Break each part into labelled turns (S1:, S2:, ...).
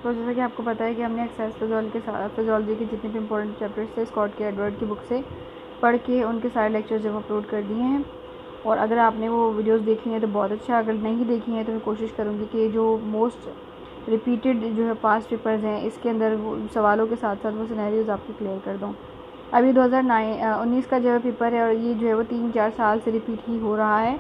S1: तो जैसा कि आपको पता है कि हमने एक्सरसाइज फिजियोलॉजी के जितने भी इंपॉर्टेंट चैप्टर्स थे स्कॉट के एडवर्ड की बुक से पढ़ के उनके सारे लेक्चर्स जो अपलोड कर दिए हैं। और अगर आपने वो वीडियोस देखी हैं तो बहुत अच्छा, अगर नहीं देखी हैं तो मैं कोशिश करूँगी कि जो मोस्ट रिपीटेड जो है पास्ट पेपर्स हैं इसके अंदर वो सवालों के साथ साथ वो सिनेरियोज आपको क्लियर कर दूँ। अभी 2019 का जो है पेपर है और ये जो है वो 3-4 साल से रिपीट ही हो रहा है।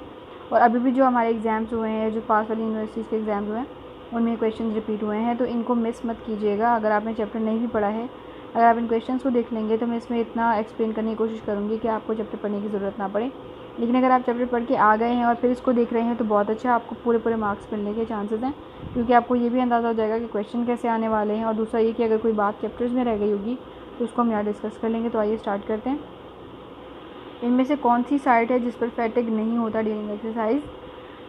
S1: और अभी भी जो हमारे एग्ज़ाम्स हुए हैं, जो पास वाली यूनिवर्सिटीज़ के एग्ज़ाम्स हुए हैं, उनमें क्वेश्चन रिपीट हुए हैं, तो इनको मिस मत कीजिएगा। अगर आपने चैप्टर नहीं भी पढ़ा है, अगर आप इन क्वेश्चंस को देख लेंगे तो मैं इसमें इतना एक्सप्लेन करने की कोशिश करूँगी कि आपको चैप्टर पढ़ने की ज़रूरत ना पड़े। लेकिन अगर आप चैप्टर पढ़ के आ गए हैं और फिर इसको देख रहे हैं तो बहुत अच्छा, आपको पूरे मार्क्स मिलने के चांसेस हैं, क्योंकि आपको ये भी अंदाज़ा हो जाएगा कि क्वेश्चन कैसे आने वाले हैं। और दूसरा ये कि अगर कोई बात चैप्टर्स में रह गई होगी तो उसको हम यहाँ डिस्कस कर लेंगे। तो आइए स्टार्ट करते हैं। इनमें से कौन सी साइट है जिस पर फैटिग नहीं होता ड्यूरिंग एक्सरसाइज?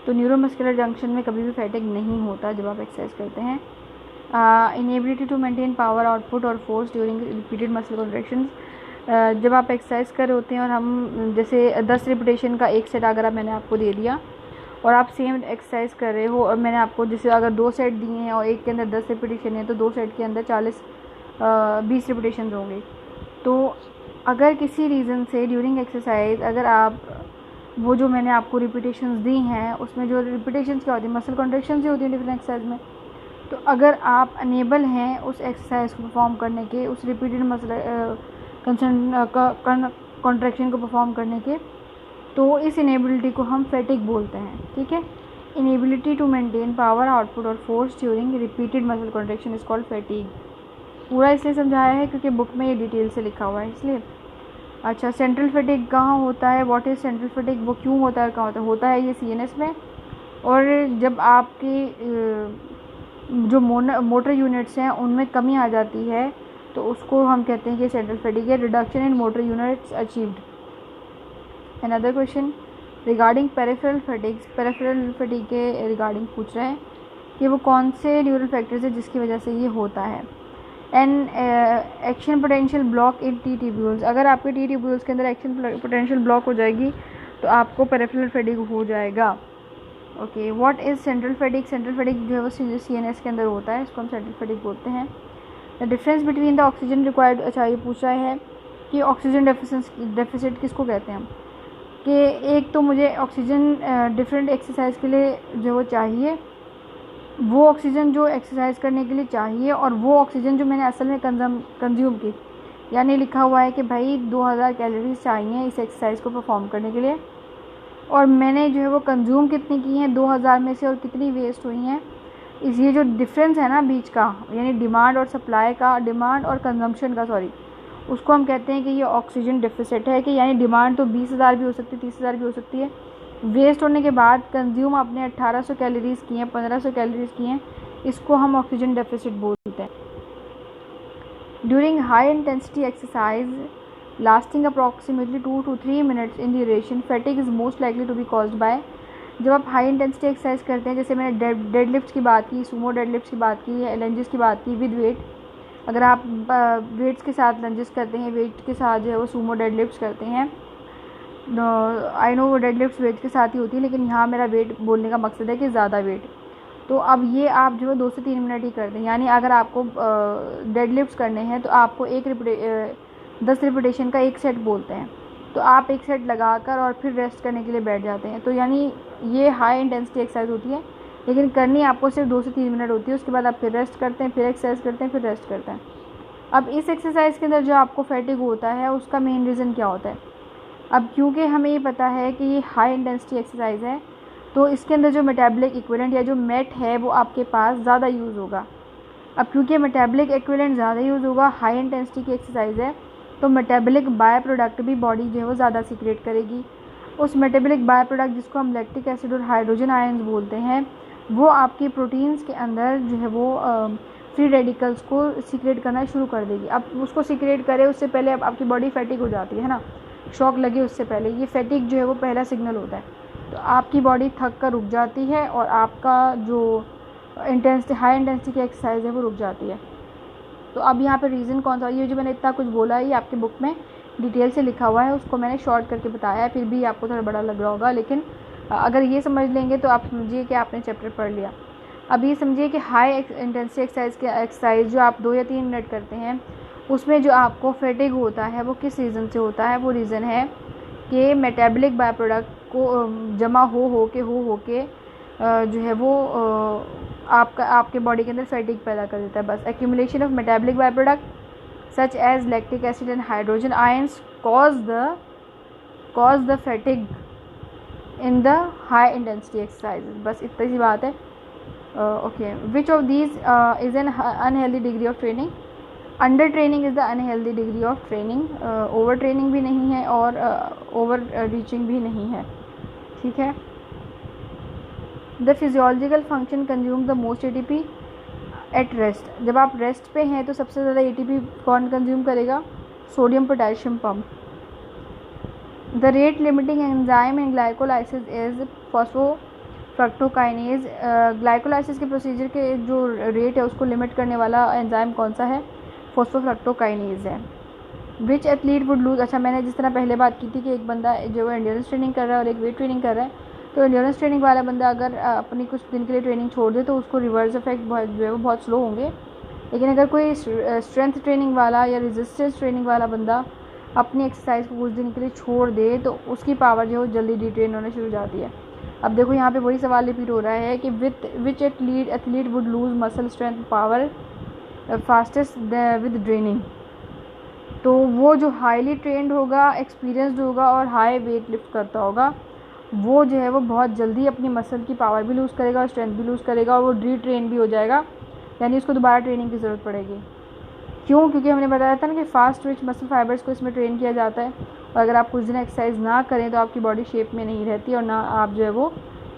S1: तो न्यूरोमस्कुलर जंक्शन में कभी भी फैटिग नहीं होता जब आप एक्सरसाइज करते हैं। Inability to maintain power output और force during repeated muscle contractions, जब आप एक्सरसाइज कर रहे होते हैं और हम जैसे 10 रिपीटेशन का एक सेट अगर मैंने आपको दे दिया और आप सेम एक्सरसाइज कर रहे हो और मैंने आपको जैसे अगर 2 सेट दिए हैं और एक के अंदर 10 रिपीटेशन है तो 2 सेट के अंदर 20 रिपीटेशन होंगे। तो अगर किसी रीज़न से ड्यूरिंग एक्सरसाइज अगर आप वो जो मैंने आपको रिपीटेशंस दी हैं उसमें जो रिपीटेशंस क्या होती है, मसल कॉन्ट्रैक्शंस ही होती है डिफरेंट एक्सरसाइज में। तो अगर आप अनेबल हैं उस एक्सरसाइज को परफॉर्म करने के, उस रिपीटेड मसल कॉन्ट्रैक्शन को परफॉर्म करने के, तो इस इनेबिलिटी को हम फैटिग बोलते हैं। ठीक है, inability to maintain power output और force during repeated muscle contraction is called fatigue. पूरा इसलिए समझाया है क्योंकि बुक में ये डिटेल से लिखा हुआ है इसलिए। अच्छा, सेंट्रल फैटिग कहाँ होता है? What is central fatigue? वो क्यों होता है, कहाँ होता है? ये सीएनएस में। और जब आपकी जो मोटर यूनिट्स हैं उनमें कमी आ जाती है तो उसको हम कहते हैं कि सेंट्रल फैटिग है। Reduction in motor units achieved. Another question regarding peripheral fatigues, peripheral fatigue के रिगार्डिंग पूछ रहे हैं कि वो कौन से न्यूरल फैक्टर्स है जिसकी वजह से ये होता है। An action potential block in T tubules, अगर आपके टी ट्यूब्यूल्स के अंदर एक्शन पोटेंशियल ब्लॉक हो जाएगी तो आपको पेरिफेरल फैटिग हो जाएगा। Okay, what is central fatigue? Central fatigue जो है वो सीएनएस के अंदर होता है, इसको हम सेंट्रल फैटिग बोलते हैं। The difference between the oxygen required, अच्छा ये पूछा है कि ऑक्सीजन डेफिसिट किसको कहते हैं हम, कि एक तो मुझे ऑक्सीजन डिफरेंट एक्सरसाइज के लिए जो वो चाहिए, वो ऑक्सीजन जो एक्सरसाइज करने के लिए चाहिए और वो ऑक्सीजन जो मैंने असल में कंज्यूम की, यानी लिखा हुआ है कि भाई 2000 कैलोरीज चाहिए इस एक्सरसाइज को परफॉर्म करने के लिए और मैंने जो है वो कंज्यूम कितनी की हैं 2000 में से और कितनी वेस्ट हुई हैं। इस ये जो डिफरेंस है ना बीच का, यानी डिमांड और सप्लाई का, डिमांड और कंजम्पशन का, सॉरी, उसको हम कहते हैं कि ये ऑक्सीजन डेफिसिट है। कि यानी डिमांड तो 20,000 भी हो सकती है, 30,000 भी हो सकती है, वेस्ट होने के बाद कंज्यूम आपने 1800 कैलोरीज की हैं, 1500 कैलोरीज की हैं, इसको हम ऑक्सीजन डेफिसिट बोलते हैं। During high intensity exercise lasting approximately 2 to 3 minutes in duration, fatigue is most likely to be caused by, जब आप हाई इंटेंसिटी एक्सरसाइज करते हैं, जैसे मैंने डेडलिफ्ट की बात की, सुमो डेडलिफ्ट की बात की, लंजेस की बात की विद वेट, अगर आप वेट्स के साथ लंजेस करते हैं, वेट के साथ जो है वो सुमो डेडलिफ्ट करते हैं, आई नो वो डेडलिफ्ट वेट के साथ ही होती है, लेकिन यहाँ मेरा वेट बोलने का मकसद है कि ज़्यादा वेट। तो अब ये आप जो है 2 से 3 मिनट ही करते हैं, यानी अगर आपको डेडलिफ्ट करने हैं तो आपको 10 रिपीटेशन का एक सेट बोलते हैं, तो आप एक सेट लगाकर और फिर रेस्ट करने के लिए बैठ जाते हैं। तो यानी ये हाई इंटेंसिटी एक्सरसाइज होती है, लेकिन करनी आपको सिर्फ 2 से 3 मिनट होती है। उसके बाद आप फिर रेस्ट करते हैं, फिर एक्सरसाइज करते हैं, फिर रेस्ट करते हैं। अब इस एक्सरसाइज के अंदर जो आपको फैटिग होता है उसका मेन रीज़न क्या होता है? अब क्योंकि हमें ये पता है कि ये हाई इंटेंसिटी एक्सरसाइज है तो इसके अंदर जो मेटाबॉलिक इक्विवेलेंट या जो मेट है वो आपके पास ज़्यादा यूज़ होगा। अब क्योंकि मेटाबॉलिक इक्विवेलेंट ज़्यादा यूज़ होगा, हाई इंटेंसिटी की एक्सरसाइज है, तो मेटाबॉलिक बाय प्रोडक्ट भी बॉडी जो है वो ज़्यादा सीक्रेट करेगी। उस मेटाबॉलिक बाय प्रोडक्ट जिसको हम लैक्टिक एसिड और हाइड्रोजन आयंस बोलते हैं, वो आपकी प्रोटीन्स के अंदर जो है वो फ्री रेडिकल्स को सीक्रेट करना शुरू कर देगी। अब उसको सीक्रेट करे उससे पहले अब आपकी बॉडी फैटिग हो जाती है ना, शॉक लगे उससे पहले, ये फैटिग जो है वो पहला सिग्नल होता है। तो आपकी बॉडी थक कर रुक जाती है और आपका जो हाई इंटेंसिटी की एक्सरसाइज है वो रुक जाती है। तो अब यहाँ पे रीज़न कौन सा, ये जो मैंने इतना कुछ बोला है ये आपकी बुक में डिटेल से लिखा हुआ है, उसको मैंने शॉर्ट करके बताया है, फिर भी आपको थोड़ा बड़ा लग रहा होगा, लेकिन अगर ये समझ लेंगे तो आप समझिए कि आपने चैप्टर पढ़ लिया। अब ये समझिए कि हाई इंटेंसिटी एक्सरसाइज जो आप 2 या 3 मिनट करते हैं, उसमें जो आपको फैटिग होता है वो किस रीज़न से होता है? वो रीज़न है कि मेटाबॉलिक बाय प्रोडक्ट को जमा हो के जो है वो आपके बॉडी के अंदर फैटिग पैदा कर देता है। बस accumulation of metabolic by product such as lactic acid and hydrogen ions cause the fatigue in the high intensity exercise. बस इतनी सी बात है। Okay, which of these is an unhealthy degree of training? Under training is the unhealthy degree of training. Over training भी नहीं है और over reaching भी नहीं है, ठीक है। The physiological function consume the most ATP at rest. जब आप रेस्ट पे हैं तो सबसे ज़्यादा ATP कौन कंज्यूम करेगा? Sodium potassium pump. The rate limiting enzyme in glycolysis is फॉस्फोफ्रक्टोकाइनेज। Glycolysis के प्रोसीजर के जो रेट है उसको लिमिट करने वाला एंजाइम कौन सा है? फॉस्फोफ्रक्टोकाइनेज है। विच एथलीट वुड लूज। अच्छा, मैंने जिस तरह पहले बात की थी कि एक बंदा जो एंड्योरेंस ट्रेनिंग कर रहा है और एक वेट ट्रेनिंग कर रहा है, तो एंड्योरेंस ट्रेनिंग वाला बंदा अगर अपनी कुछ दिन के लिए ट्रेनिंग छोड़ दे तो उसको रिवर्स इफेक्ट जो है वो बहुत स्लो होंगे। लेकिन अगर कोई स्ट्रेंथ ट्रेनिंग वाला या रेजिस्टेंस ट्रेनिंग वाला बंदा अपनी एक्सरसाइज को कुछ दिन के लिए छोड़ दे तो उसकी पावर जो है वो जल्दी डिट्रेन होने शुरू हो जाती है। अब देखो यहाँ पे वही सवाल रिपीट हो रहा है कि which athlete would lose muscle strength power fastest with training. तो वो जो हाईली ट्रेंड होगा, एक्सपीरियंसड होगा और हाई वेट लिफ्ट करता होगा, वो जो है वो बहुत जल्दी अपनी मसल की पावर भी लूज़ करेगा और स्ट्रेंथ भी लूज़ करेगा और वो रीट्रेन भी हो जाएगा, यानी उसको दोबारा ट्रेनिंग की ज़रूरत पड़ेगी। क्यों? क्योंकि हमने बताया था ना कि फास्ट ट्विच मसल फाइबर्स को इसमें ट्रेन किया जाता है और अगर आप कुछ दिन एक्सरसाइज ना करें तो आपकी बॉडी शेप में नहीं रहती और ना आप जो है वो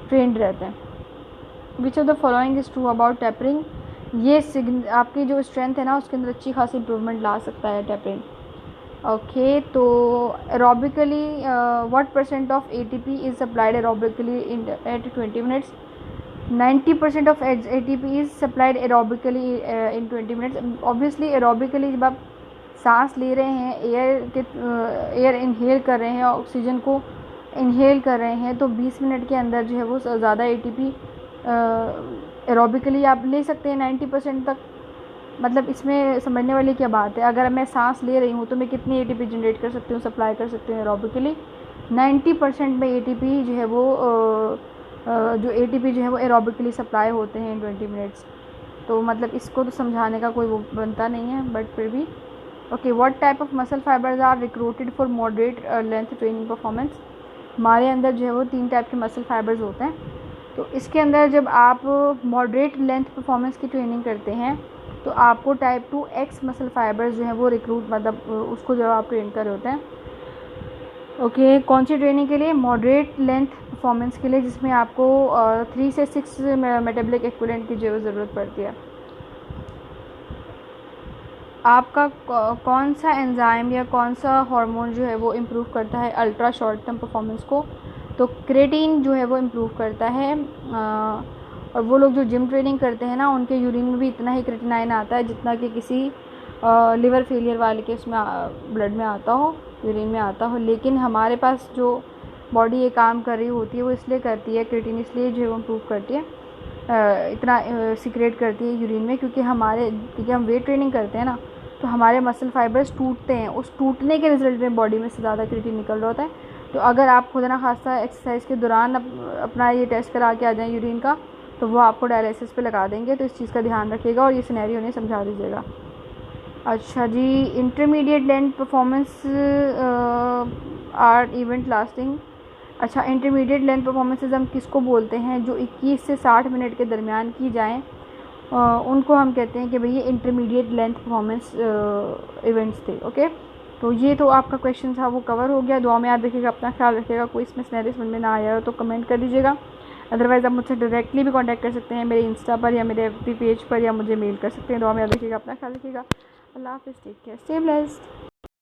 S1: ट्रेंड रहते हैं। Which of the following is true about tapering. ये आपकी जो स्ट्रेंथ है ना उसके अंदर अच्छी खासी इंप्रूवमेंट ला सकता है टेपरिंग। ओके, तो aerobically what % of ATP is supplied aerobically at 20 minutes? 90% of ATP is supplied aerobically in 20 minutes. Obviously aerobically जब आप सांस ले रहे हैं, एयर इनहेल कर रहे हैं, ऑक्सीजन को इनहेल कर रहे हैं, तो 20 मिनट के अंदर जो है वो ज़्यादा ATP एरोबिकली आप ले सकते हैं 90% तक। मतलब इसमें समझने वाली क्या बात है? अगर मैं सांस ले रही हूँ तो मैं कितनी ATP जनरेट कर सकती हूँ, सप्लाई कर सकती हूँ एरोबिकली? 90% में ATP जो है वो जो ATP जो है वो एरोबिकली सप्लाई होते हैं इन 20 मिनट्स। तो मतलब इसको तो समझाने का कोई वो बनता नहीं है, बट फिर भी। Okay, what type of muscle fibres are recruited for moderate length training performance? हमारे अंदर जो है वो 3 टाइप के मसल फाइबर्स होते हैं। तो इसके अंदर जब आप मॉडरेट लेंथ परफॉर्मेंस की ट्रेनिंग करते हैं तो आपको टाइप 2X मसल फाइबर्स जो है वो रिक्रूट, मतलब उसको जब आप ट्रेन कर रहे होते हैं। ओके, कौन सी ट्रेनिंग के लिए? मॉडरेट लेंथ परफॉर्मेंस के लिए, जिसमें आपको 3 से 6 मेटाबॉलिक एक्विवेलेंट की जो ज़रूरत पड़ती है। आपका कौन सा एंजाइम या कौन सा हार्मोन जो है वो इम्प्रूव करता है अल्ट्रा शॉर्ट टर्म परफॉर्मेंस को? तो क्रेटीन जो है वो इम्प्रूव करता है। और वो लोग जो जिम ट्रेनिंग करते हैं ना, उनके यूरिन में भी इतना ही क्रेटिनाइन आता है जितना कि किसी लिवर फेलियर वाले के उसमें ब्लड में आता हो, यूरिन में आता हो। लेकिन हमारे पास जो बॉडी ये काम कर रही होती है वो इसलिए करती है, क्रेटिन इसलिए जो है वो इम्प्रूव करती है, इतना सीक्रेट करती है यूरिन में, क्योंकि हम वेट ट्रेनिंग करते हैं ना, तो हमारे मसल फाइबर्स टूटते हैं। उस टूटने के रिजल्ट में बॉडी में से ज़्यादा क्रेटिन निकल रहा होता है। तो अगर आप खुदा ना खासा एक्सरसाइज के दौरान अपना ये टेस्ट करा के आ जाएँ यूरिन का, तो वो आपको डायलिसिस पे लगा देंगे। तो इस चीज़ का ध्यान रखिएगा और ये सिनेरियो उन्हें समझा दीजिएगा। अच्छा जी, intermediate length performance are event lasting. अच्छा, इंटरमीडिएट लेंथ परफॉर्मेंसेज हम किसको बोलते हैं? जो 21 से 60 मिनट के दरमियान की जाएँ उनको हम कहते हैं कि भाई ये इंटरमीडिएट लेंथ परफॉर्मेंस इवेंट्स थे। ओके, तो ये तो आपका क्वेश्चन था वो कवर हो गया। दुआ में याद रखिएगा, अपना ख्याल रखिएगा। कोई इसमें सिनेरियो समझ में ना आया हो तो कमेंट कर दीजिएगा। अदरवाइज़ आप मुझसे डायरेक्टली भी कांटेक्ट कर सकते हैं मेरे इंस्टा पर या मेरे FB पेज पर, या मुझे मेल कर सकते हैं। दुआ में याद रखिएगा, अपना ख्याल रखिएगा। अल्लाह हाफ़िज़, टेक केयर, स्टे ब्लेस्ड।